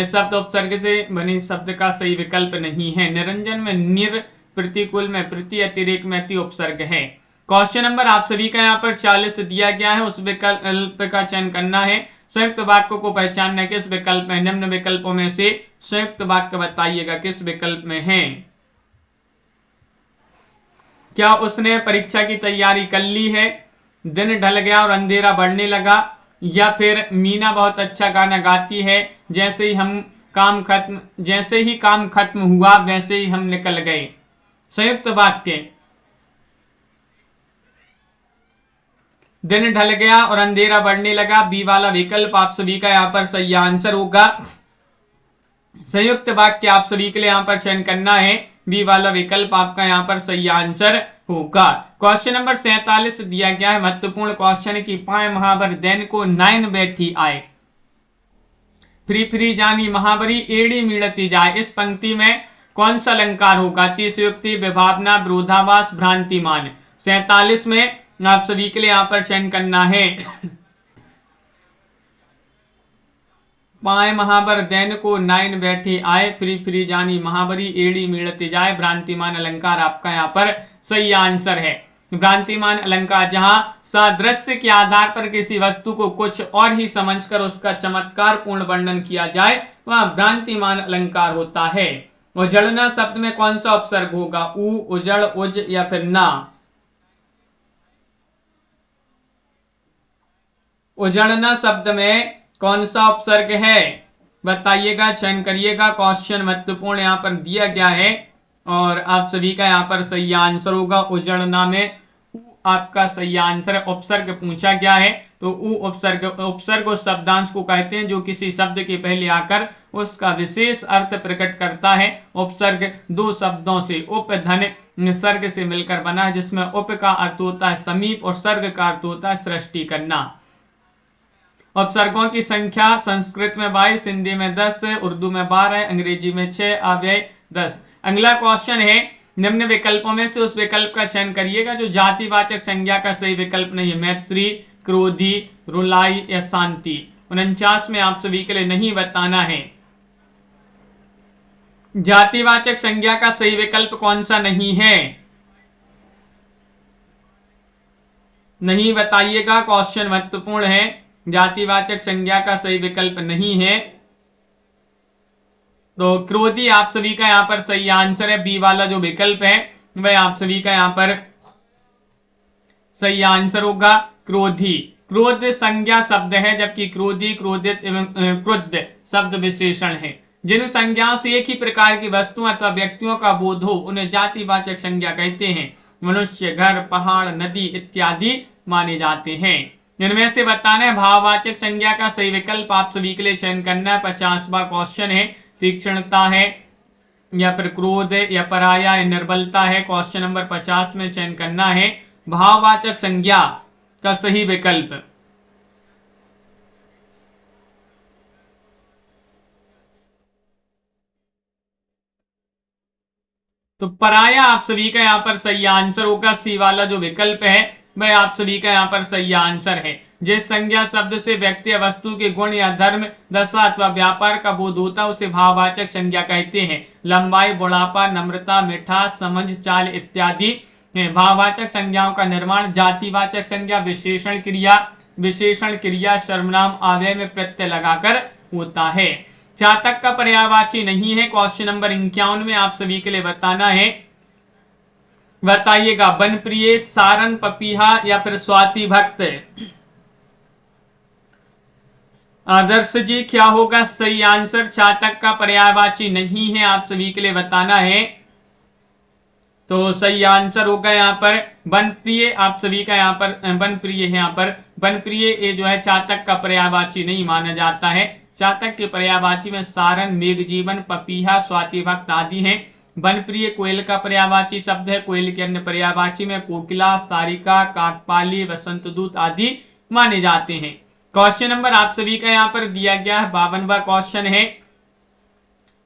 शब्द उपसर्ग से बने शब्द का सही विकल्प नहीं है। निरंजन में निर, प्रतिकूल में प्रति, अतिरेक में अति उपसर्ग है। क्वेश्चन नंबर आप सभी का यहाँ पर 40 दिया गया है। उस विकल्प का चयन करना है। संयुक्त वाक्य को पहचानना किस विकल्प में, निम्न विकल्पों में से संयुक्त वाक्य बताइएगा किस विकल्प में है। क्या उसने परीक्षा की तैयारी कर ली है, दिन ढल गया और अंधेरा बढ़ने लगा, या फिर मीना बहुत अच्छा गाना गाती है, जैसे ही काम खत्म हुआ वैसे ही हम निकल गए। संयुक्त वाक्य, दिन ढल गया और अंधेरा बढ़ने लगा, बी वाला विकल्प आप सभी का यहाँ पर सही आंसर होगा। संयुक्त वाक्य आप सभी के लिए यहाँ पर चयन करना है। बी वाला विकल्प आपका यहाँ पर सही आंसर होगा। क्वेश्चन नंबर 47 दिया गया है। महत्वपूर्ण क्वेश्चन की पाए महावर दैन को नाइन बैठी आए, फ्री फ्री जानी महावरी एड़ी मिड़ती जाए। इस पंक्ति में कौन सा अलंकार होगा। अतिशयोक्ति, विभावना, विरोधाभास, भ्रांतिमान। 47 में आप सभी के लिए यहां पर चयन करना है। पाए महावर दैन को नाइन बैठी आए, फ्री फ्री जानी महावरी एड़ी मिड़ती जाए। भ्रांतिमान अलंकार आपका यहाँ पर सही आंसर है। भ्रांतिमान अलंकार जहां सादृश्य के आधार पर किसी वस्तु को कुछ और ही समझकर उसका चमत्कार पूर्ण वर्णन किया जाए वह भ्रांतिमान अलंकार होता है। उजड़ना शब्द में कौन सा उपसर्ग होगा। उ, उजड़, उज या फिर ना। उजड़ना शब्द में कौन सा उपसर्ग है बताइएगा, चयन करिएगा। क्वेश्चन महत्वपूर्ण यहाँ पर दिया गया है और आप सभी का यहाँ पर सही आंसर होगा। उजड़ना में आपका सही आंसर है। उपसर्ग पूछा गया है तो उपसर्ग उस शब्दांश को कहते हैं जो किसी शब्द के पहले आकर उसका विशेष अर्थ प्रकट करता है। उपसर्ग दो शब्दों से उप धन सर्ग से मिलकर बना है, जिसमें उप का अर्थ होता है समीप और सर्ग का अर्थ होता है सृष्टि करना। उपसर्गों की संख्या संस्कृत में 22, हिंदी में 10, उर्दू में 12, अंग्रेजी में 6, अव्यय 10। अगला क्वेश्चन है निम्न विकल्पों में से उस विकल्प का चयन करिएगा जो जातिवाचक संज्ञा का सही विकल्प नहीं है। मैत्री, क्रोधी, रुलाई या शांति। 49 में आप सभी के लिए नहीं बताना है। जातिवाचक संज्ञा का सही विकल्प कौन सा नहीं है, नहीं बताइएगा। क्वेश्चन महत्वपूर्ण है। जातिवाचक संज्ञा का सही विकल्प नहीं है तो क्रोधी आप सभी का यहाँ पर सही आंसर है। बी वाला जो विकल्प है वह आप सभी का यहाँ पर सही आंसर होगा। क्रोधी, क्रोध संज्ञा शब्द है जबकि क्रोधी, क्रोधित एवं क्रुद्ध शब्द विशेषण है। जिन संज्ञाओं से एक ही प्रकार की वस्तुओं अथवा व्यक्तियों का बोध हो उन्हें जातिवाचक संज्ञा कहते हैं। मनुष्य, घर, पहाड़, नदी इत्यादि माने जाते हैं। इनमें से बताना है भाववाचक संज्ञा का सही विकल्प आप सभी के लिए चयन करना है। 50वां क्वेश्चन है। तीक्ष्णता है या फिर क्रोध या पराया या निर्बलता है। क्वेश्चन नंबर 50 में चयन करना है भाववाचक संज्ञा का सही विकल्प। तो पराया आप सभी का यहाँ पर सही आंसर होगा। सी वाला जो विकल्प है वह आप सभी का यहाँ पर सही आंसर है। जिस संज्ञा शब्द से व्यक्ति या वस्तु के गुण या धर्म, दशा अथवा व्यापार का बोध होता है उसे भाववाचक संज्ञा कहते हैं। लंबाई, बुढ़ापा, नम्रता, मिठास, समझ, चाल इत्यादि भाववाचक संज्ञाओं का निर्माण जातिवाचक संज्ञा विशेषण क्रिया सर्वनाम आव्यय में प्रत्यय लगाकर होता है। चातक का पर्यायवाची नहीं है। क्वेश्चन नंबर 51 में आप सभी के लिए बताना है। बताइएगा बनप्रिय, सारन, पपीहा या फिर स्वाति भक्त। आदर्श जी क्या होगा सही आंसर? चातक का पर्यायवाची नहीं है, आप सभी के लिए बताना है। तो सही आंसर होगा यहाँ पर वनप्रिय। आप सभी का यहाँ पर वनप्रिय है। यहाँ पर वनप्रिय ये जो है चातक का पर्यायवाची नहीं माना जाता है। चातक के पर्यायवाची में सारन, मेघजीवन, पपीहा, स्वाति भक्त आदि हैं। वनप्रिय कोयल का पर्यायवाची शब्द है। कोयल के अन्य पर्यायवाची में कोकिला, सारिका, काकपाली, वसंतदूत आदि माने जाते हैं। क्वेश्चन नंबर आप सभी का यहाँ पर दिया गया है 52वां क्वेश्चन है।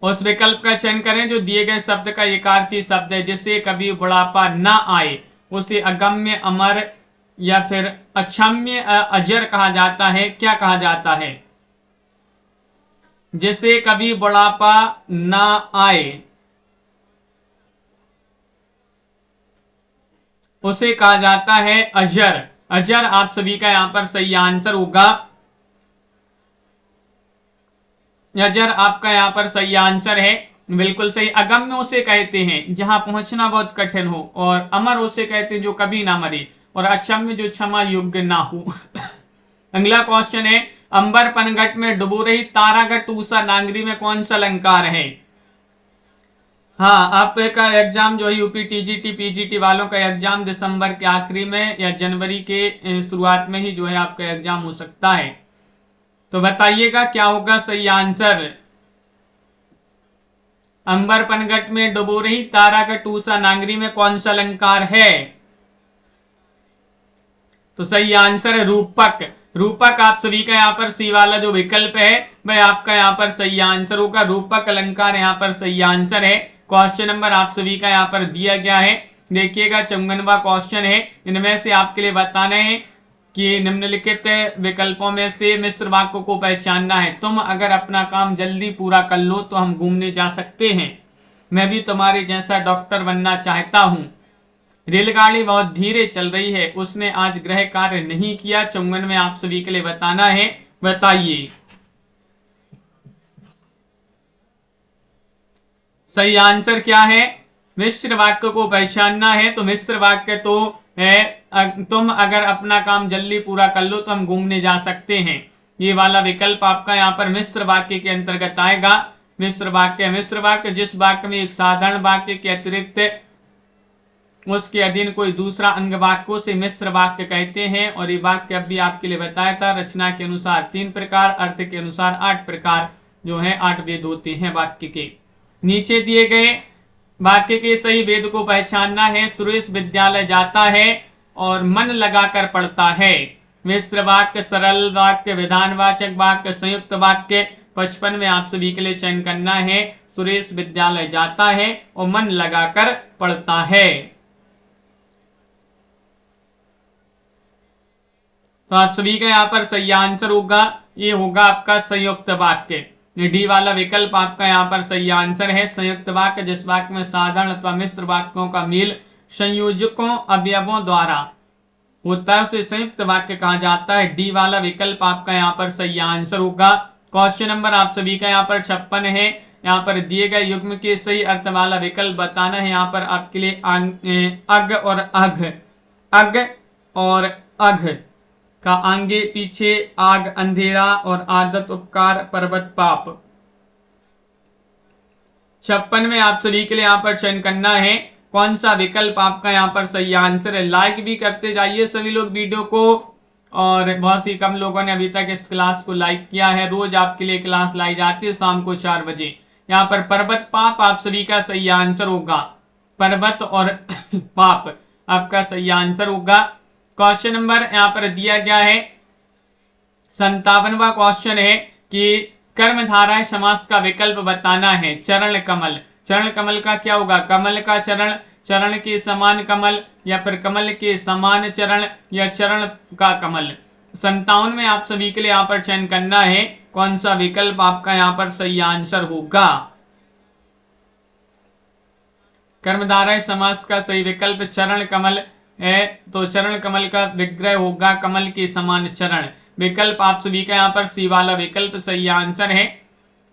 उस विकल्प का चयन करें जो दिए गए शब्द का एकार्थी शब्द है। जिससे कभी बुढ़ापा ना आए उसे अगम्य, अमर या फिर अक्षम्य, अजर कहा जाता है। क्या कहा जाता है? जिससे कभी बुढ़ापा ना आए उसे कहा जाता है अजर। अजर आप सभी का यहां पर सही आंसर होगा। अजर आपका यहां पर सही आंसर है, बिल्कुल सही। अगम्य उसे कहते हैं जहां पहुंचना बहुत कठिन हो, और अमर उसे कहते हैं जो कभी ना मरे, और अक्षम्य जो क्षमा योग्य ना हो। अगला क्वेश्चन है अंबर पनघट में डुबो रही तारागढ़ उषा नांगरी में कौन सा अलंकार है? हाँ, आपका एग्जाम जो है यूपी टीजीटी पीजीटी वालों का एग्जाम दिसंबर के आखिरी में या जनवरी के शुरुआत में ही जो है आपका एग्जाम हो सकता है। तो बताइएगा क्या होगा सही आंसर? अंबर पनघट में डुबो रही तारागढ़ उषा नांगरी में कौन सा अलंकार है? तो सही आंसर है रूपक। रूपक आप सभी का यहाँ पर सी वाला जो विकल्प है वह आपका यहाँ पर सही आंसर होगा। रूपक अलंकार यहाँ पर सही आंसर है। क्वेश्चन नंबर आप सभी का यहाँ पर दिया गया है, देखिएगा 54वां क्वेश्चन है। इनमें से आपके लिए बताना है कि निम्नलिखित विकल्पों में से मिश्र वाक्य को पहचानना है। तुम अगर अपना काम जल्दी पूरा कर लो तो हम घूमने जा सकते हैं। मैं भी तुम्हारे जैसा डॉक्टर बनना चाहता हूँ। रेलगाड़ी बहुत धीरे चल रही है, उसने आज गृह कार्य नहीं किया। 54 में आप सभी के लिए बताना है, बताइए। सही आंसर क्या है? मिश्र वाक्य को पहचानना है। तो मिश्र वाक्य तो है तुम अगर अपना काम जल्दी पूरा कर लो तो हम घूमने जा सकते हैं। ये वाला विकल्प आपका यहाँ पर मिश्र वाक्य के अंतर्गत आएगा। मिश्र वाक्य जिस वाक्य में एक साधारण वाक्य के अतिरिक्त उसके अधीन कोई दूसरा अंग वाक्यों से मिश्र वाक्य कहते हैं। और ये वाक्य अब भी आपके लिए बताया था। रचना के अनुसार 3 प्रकार, अर्थ के अनुसार 8 प्रकार जो है 8 भेद होते हैं वाक्य के। नीचे दिए गए वाक्य के सही भेद को पहचानना है। सुरेश विद्यालय जाता है और मन लगाकर पढ़ता है। मिश्र वाक्य, सरल वाक्य, विधानवाचक वाक्य, संयुक्त वाक्य। 55 में आप सभी के लिए चयन करना है। सुरेश विद्यालय जाता है और मन लगाकर पढ़ता है। तो आप सभी का यहाँ पर सही आंसर होगा, ये होगा आपका संयुक्त वाक्य। डी वाला विकल्प आपका यहाँ पर सही आंसर है। संयुक्त वाक्य जिस वाक्य में साधारण अथवा मिश्र वाक्यों का मेल संयोजकों अवयवों द्वारा होता है उसे संयुक्त वाक्य कहा जाता है। डी वाला विकल्प आपका यहाँ पर सही आंसर होगा। क्वेश्चन नंबर आप सभी का यहाँ पर 56 है। यहाँ पर दिए गए युग्म के सही अर्थ वाला विकल्प बताना है। यहाँ पर आपके लिए अग और अघ, अग और अघ का आगे पीछे, आग अंधेरा, और आदत उपकार, पर्वत पाप। 56 में आप सभी के लिए यहाँ पर चयन करना है कौन सा विकल्प आपका यहाँ पर सही आंसर है। लाइक भी करते जाइए सभी लोग वीडियो को, और बहुत ही कम लोगों ने अभी तक इस क्लास को लाइक किया है। रोज आपके लिए क्लास लाई जाती है शाम को 4 बजे। यहाँ पर पर्वत पाप आप सभी का सही आंसर होगा। पर्वत और पाप आपका सही आंसर होगा। क्वेश्चन नंबर यहाँ पर दिया गया है 57वां क्वेश्चन है कि कर्मधारय समास का विकल्प बताना है। चरण कमल, चरण कमल का क्या होगा? कमल का चरण, चरण के समान कमल, या फिर कमल के समान चरण, या चरण का कमल। 57 में आप सभी के लिए यहाँ पर चयन करना है कौन सा विकल्प आपका यहाँ पर सही आंसर होगा। कर्मधारय समास का सही विकल्प चरण कमल है, तो चरण कमल का विग्रह होगा कमल के समान चरण। विकल्प आप सभी का यहाँ पर सी वाला विकल्प सही आंसर है।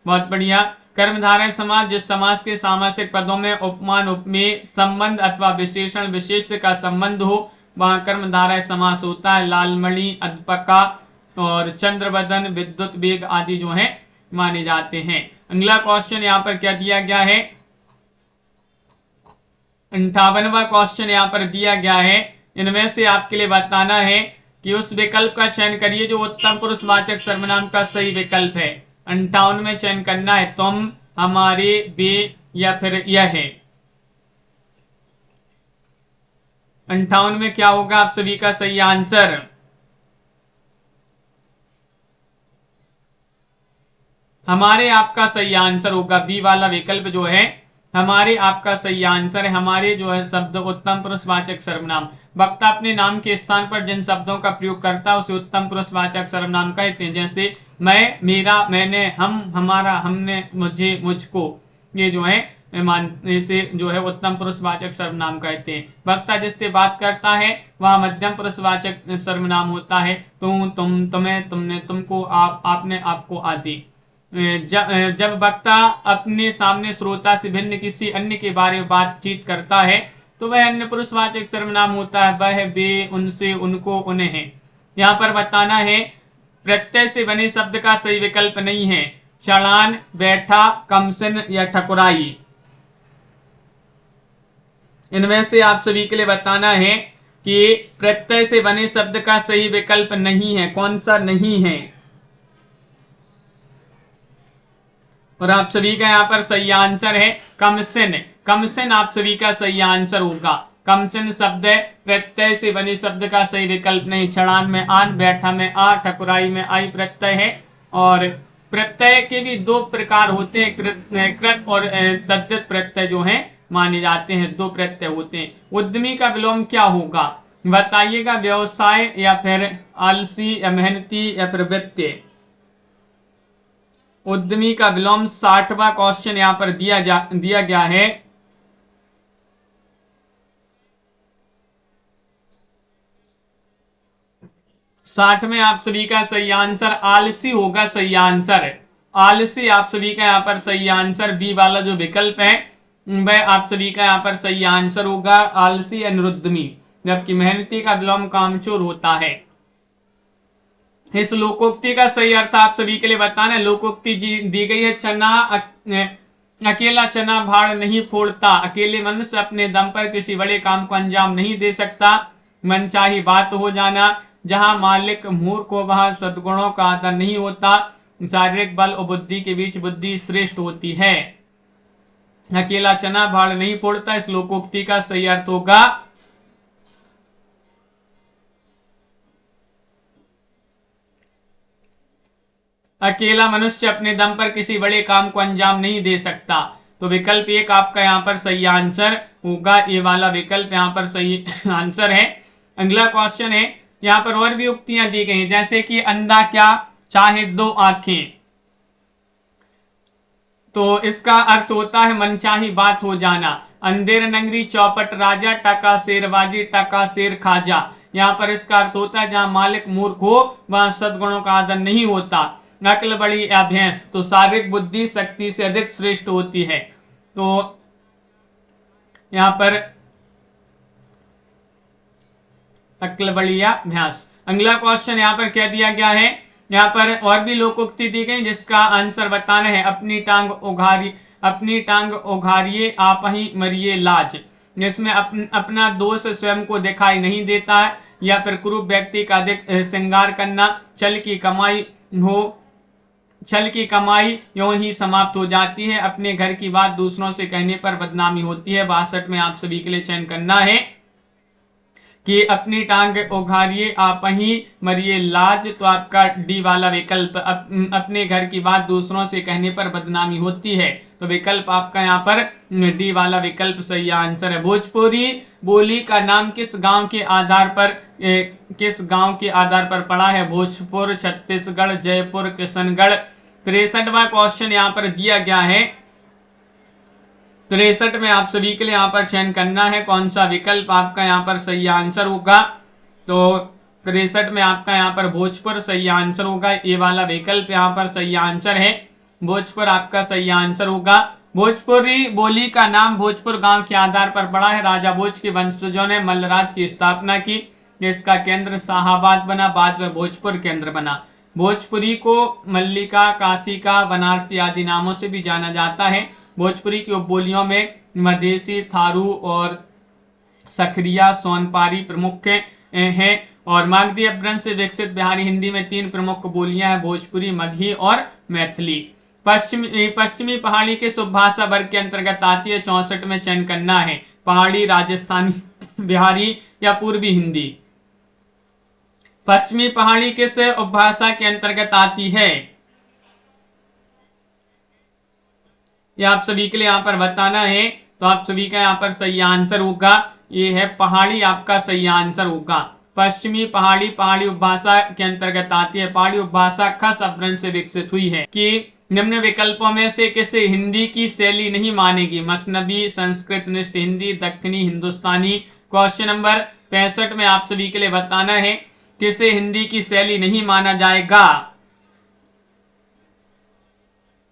बहुत बढ़िया। कर्मधारय समास जिस समास के सामासिक पदों में उपमान उपमेय संबंध अथवा विशेषण विशेष का संबंध हो वहां कर्मधारय समास होता है। लालमणि, अध्यापका, और चंद्रवदन, विद्युत वेग आदि जो है माने जाते हैं। अगला क्वेश्चन यहाँ पर क्या दिया गया है, 58वां क्वेश्चन यहाँ पर दिया गया है। इनमें से आपके लिए बताना है कि उस विकल्प का चयन करिए जो उत्तम पुरुषवाचक सर्वनाम का सही विकल्प है। 58 में चयन करना है तुम, हमारे, वे या फिर यह है। 58 में क्या होगा आप सभी का सही आंसर? हमारे आपका सही आंसर होगा, बी वाला विकल्प जो है हमारे आपका सही आंसर है। हमारे जो है शब्द उत्तम पुरुषवाचक सर्वनाम। वक्ता अपने नाम के स्थान पर जिन शब्दों का प्रयोग करता है उसे उत्तम पुरुषवाचक सर्वनाम कहते हैं। जैसे मैं, मेरा, मैंने, हम, हमारा, हमने, मुझे, मुझको, ये जो है इसे जो है उत्तम पुरुषवाचक सर्वनाम कहते हैं। वक्ता जिससे बात करता है वह मध्यम पुरुषवाचक सर्वनाम होता है। तुम, तुम, तुम्हें, तुमने, तुमको, आप, आपने, आपको आदि। जब वक्ता अपने सामने श्रोता से भिन्न किसी अन्य के बारे में बातचीत करता है तो वह अन्य पुरुषवाचक सर्वनाम होता है। वह, वे, उनसे, उनको, उन्हें। यहाँ पर बताना है प्रत्यय से बने शब्द का सही विकल्प नहीं है चढ़ान, बैठा, कमसिन या ठकुराई। इनमें से आप सभी के लिए बताना है कि प्रत्यय से बने शब्द का सही विकल्प नहीं है, कौन सा नहीं है। और आप सभी का यहाँ पर सही आंसर है कमसिन। कमसिन आप सभी का सही आंसर होगा। कमसिन शब्द प्रत्यय से बने शब्द का सही विकल्प नहीं। चढ़ान में आन, बैठा में आ, ठकुराई में आई प्रत्यय है। और प्रत्यय के भी दो प्रकार होते हैं, कृत और तद्धित प्रत्यय जो हैं माने जाते हैं। दो प्रत्यय होते हैं। उद्यमी का विलोम क्या होगा बताइएगा, व्यवसाय या फिर आलसी या मेहनती या फिर वित्तीय। उद्यमी का विलोम 60वां क्वेश्चन यहां पर दिया गया है। साठ में आप सभी का सही आंसर आलसी होगा। सही आंसर आलसी आप सभी का यहाँ पर सही आंसर, बी वाला जो विकल्प है वह आप सभी का यहाँ पर सही आंसर होगा आलसी अनुद्यमी। जबकि मेहनती का विलोम कामचोर होता है। इस लोकोक्ति का सही अर्थ आप सभी के लिए बताना है। लोकोक्ति दी गई है, चना अकेला चना भाड़ नहीं फोड़ता। अकेले मनुष्य अपने दम पर किसी बड़े काम को अंजाम नहीं दे सकता। मनचाही बात हो जाना, जहां मालिक मूर्ख हो वहां सद्गुणों का आदर नहीं होता। शारीरिक बल और बुद्धि के बीच बुद्धि श्रेष्ठ होती है। अकेला चना भाड़ नहीं फोड़ता, इस लोकोक्ति का सही अर्थ होगा अकेला मनुष्य अपने दम पर किसी बड़े काम को अंजाम नहीं दे सकता। तो विकल्प एक आपका यहाँ पर सही आंसर होगा। ये वाला विकल्प यहाँ पर सही आंसर है। अगला क्वेश्चन है, यहाँ पर और भी उक्तियां दी गई हैं, जैसे कि अंधा क्या चाहे दो आंखें। तो इसका अर्थ होता है मनचाही बात हो जाना। अंधेर नंगरी चौपट राजा, टका शेरबाजी, टका शेर खाजा। यहाँ पर इसका अर्थ होता है जहां मालिक मूर्ख हो वहां सद्गुणों का आदर नहीं होता। नकल बड़ी या भैंस, तो शारीरिक बुद्धि शक्ति से अधिक श्रेष्ठ होती है। तो यहाँ पर अक्ल बड़ी या भैंस। अगला क्वेश्चन यहाँ पर क्या दिया गया है, यहाँ पर और भी लोकोक्ति दी गई जिसका आंसर बताना है। अपनी टांग उघारिये आप ही मरिए लाज। जिसमें अपना दोष स्वयं को दिखाई नहीं देता है। या फिर कुरूप व्यक्ति का अधिक श्रृंगार करना, छल की कमाई यूं ही समाप्त हो जाती है। अपने घर की बात दूसरों से कहने पर बदनामी होती है। 62 में आप सभी के लिए चयन करना है कि अपनी टांग उघारिये आप ही मरिए लाज। तो आपका डी वाला विकल्प, अपने घर की बात दूसरों से कहने पर बदनामी होती है। तो विकल्प आपका यहाँ पर डी वाला विकल्प सही आंसर है। भोजपुरी बोली का नाम किस गांव के आधार पर पड़ा है। भोजपुर, छत्तीसगढ़, जयपुर, किशनगढ़। 63वां क्वेश्चन यहाँ पर दिया गया है। 63 में आप सभी के लिए यहाँ पर चयन करना है कौन सा विकल्प आपका यहाँ पर सही आंसर होगा। तो 63 में आपका यहाँ पर भोजपुर सही आंसर होगा। ये वाला विकल्प यहाँ पर सही आंसर है। भोजपुर आपका सही आंसर होगा। भोजपुरी बोली का नाम भोजपुर गांव के आधार पर पड़ा है। राजा भोज के वंशजों ने मल्लराज की स्थापना की। इसका केंद्र शाहाबाद बना, बाद में भोजपुर केंद्र बना। भोजपुरी को मल्लिका, काशिका, बनारसी आदि नामों से भी जाना जाता है। भोजपुरी की उपबोलियों में मधेसी, थारू और सखरिया, सोनपारी प्रमुख हैं। और मागधी अपभ्रंश से विकसित बिहारी हिंदी में 3 प्रमुख बोलियां हैं, भोजपुरी, मगही और मैथिली। पश्चिमी पहाड़ी के उपभाषा वर्ग के अंतर्गत आती है, 64 में चयन करना है। पहाड़ी, राजस्थानी, बिहारी या पूर्वी हिंदी। पश्चिमी पहाड़ी किस उपभाषा के अंतर्गत आती है, ये आप सभी के लिए यहाँ पर बताना है। तो आप सभी का यहाँ पर सही आंसर होगा, ये है पहाड़ी, आपका सही आंसर होगा। पश्चिमी पहाड़ी पहाड़ी उपभाषा के अंतर्गत आती है। पहाड़ी उपभाषा खस अपभ्रंश से विकसित हुई है। कि निम्न विकल्पों में से किसे हिंदी की शैली नहीं मानेगी, मसनबी, संस्कृत निष्ठ हिंदी, दक्षिणी हिंदुस्तानी। क्वेश्चन नंबर 65 में आप सभी के लिए बताना है, किसे हिंदी की शैली नहीं माना जाएगा।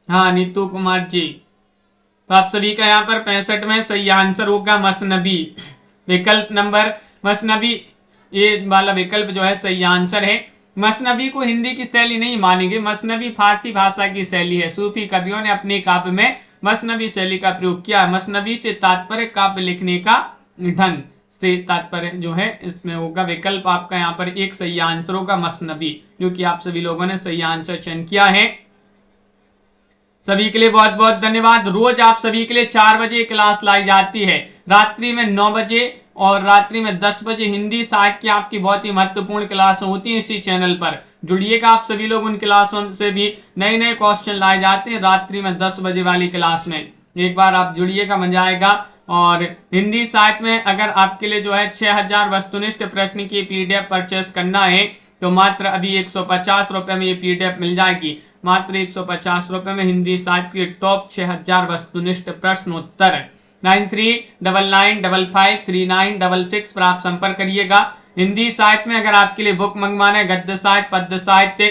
हाँ नीतू कुमार जी, तो आप सभी का यहाँ पर 65 में सही आंसर होगा मसनबी। विकल्प नंबर मसनबी, ये वाला विकल्प जो है सही आंसर है। मसनबी को हिंदी की शैली नहीं मानेंगे। मसनबी फारसी भाषा की शैली है। सूफी कवियों ने अपने काव्य में मसनबी शैली का प्रयोग किया। मसनबी से तात्पर्य काव्य लिखने का ढंग से तात्पर्य जो है इसमें होगा। विकल्प आपका यहाँ पर एक सही आंसर होगा मसनबी, जो कि आप सभी लोगों ने सही आंसर चयन किया है। सभी के लिए बहुत बहुत धन्यवाद। रोज आप सभी के लिए 4 बजे क्लास लाई जाती है, रात्रि में 9 बजे और रात्रि में 10 बजे हिंदी साहित्य की आपकी बहुत ही महत्वपूर्ण क्लास होती है इसी चैनल पर। जुड़िएगा आप सभी लोग, उन क्लासों से भी नए नए क्वेश्चन लाए जाते हैं रात्रि में 10 बजे वाली क्लास में। एक बार आप जुड़िएगा, मजा आएगा। और हिंदी साहित्य में अगर आपके लिए जो है 6000 वस्तुनिष्ठ प्रश्न की पीडीएफ परचेस करना है तो मात्र अभी 150 रुपए में ये पीडीएफ मिल जाएगी। मात्र 150 रुपए में हिंदी साहित्य के टॉप 6000 वस्तुनिष्ठ प्रश्न उत्तर। 9399553966 पर आप संपर्क करिएगा। हिंदी साहित्य में अगर आपके लिए बुक मंगवाना है, गद्य साहित्य, पद्य साहित्य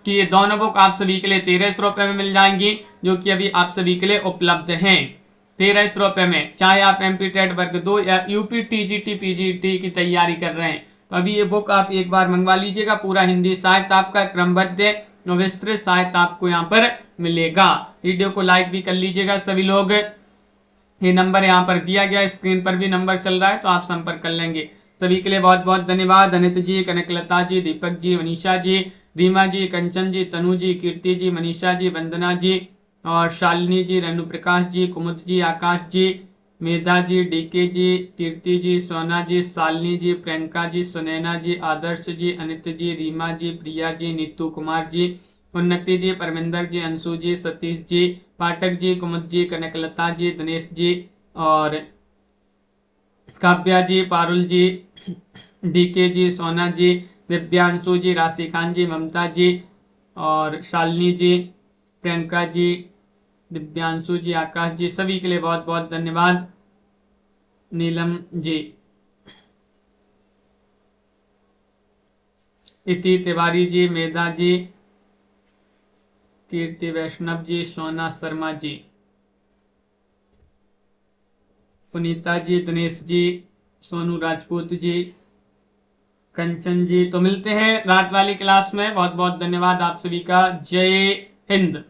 की ये दोनों बुक आप सभी के लिए 1300 रुपए में मिल जाएंगी, जो कि अभी आप सभी के लिए उपलब्ध हैं 1300 रुपए में। चाहे आप एमपी टेट वर्ग 2 या यूपी टीजीटी पीजीटी की तैयारी कर रहे हैं तो अभी ये बुक आप एक बार मंगवा लीजिएगा। पूरा हिंदी साहित्य आपका क्रमबद्ध और विस्तृत साहित्य आपको यहाँ पर मिलेगा। वीडियो को लाइक भी कर लीजिएगा सभी लोग। ये नंबर यहाँ पर दिया गया, स्क्रीन पर भी नंबर चल रहा है, तो आप संपर्क कर लेंगे। सभी के लिए बहुत बहुत धन्यवाद। अनित जी, कनकलता जी, दीपक जी, मनीषा जी, रीमा जी, कंचन जी, तनु जी, कीर्ति जी, मनीषा जी, वंदना जी और शालिनी जी, रेणु प्रकाश जी, कुमुद जी, आकाश जी, मेधा जी, डीके जी, कीर्ति जी, सोना जी, शालिनी जी, प्रियंका जी, सुनैना जी, आदर्श जी, अनित जी, रीमा जी, प्रिया जी, नीतू कुमार जी, उन्नति जी, परमिंदर जी, अंशु जी, सतीश जी, पाठक जी, कुमुद जी, कनकलता जी, दिनेश जी और काव्या जी, पारुल जी, डीके जी, सोना जी, दिव्यांशु जी, राशि खान जी, ममता जी और शालिनी जी, प्रियंका जी, दिव्यांशु जी, आकाश जी, सभी के लिए बहुत बहुत धन्यवाद। नीलम जी, इति तिवारी जी, मेधा जी, कीर्ति वैष्णव जी, सोना शर्मा जी, पुनीता जी, दिनेश जी, सोनू राजपूत जी, कंचन जी। तो मिलते हैं रात वाली क्लास में। बहुत बहुत धन्यवाद आप सभी का। जय हिंद।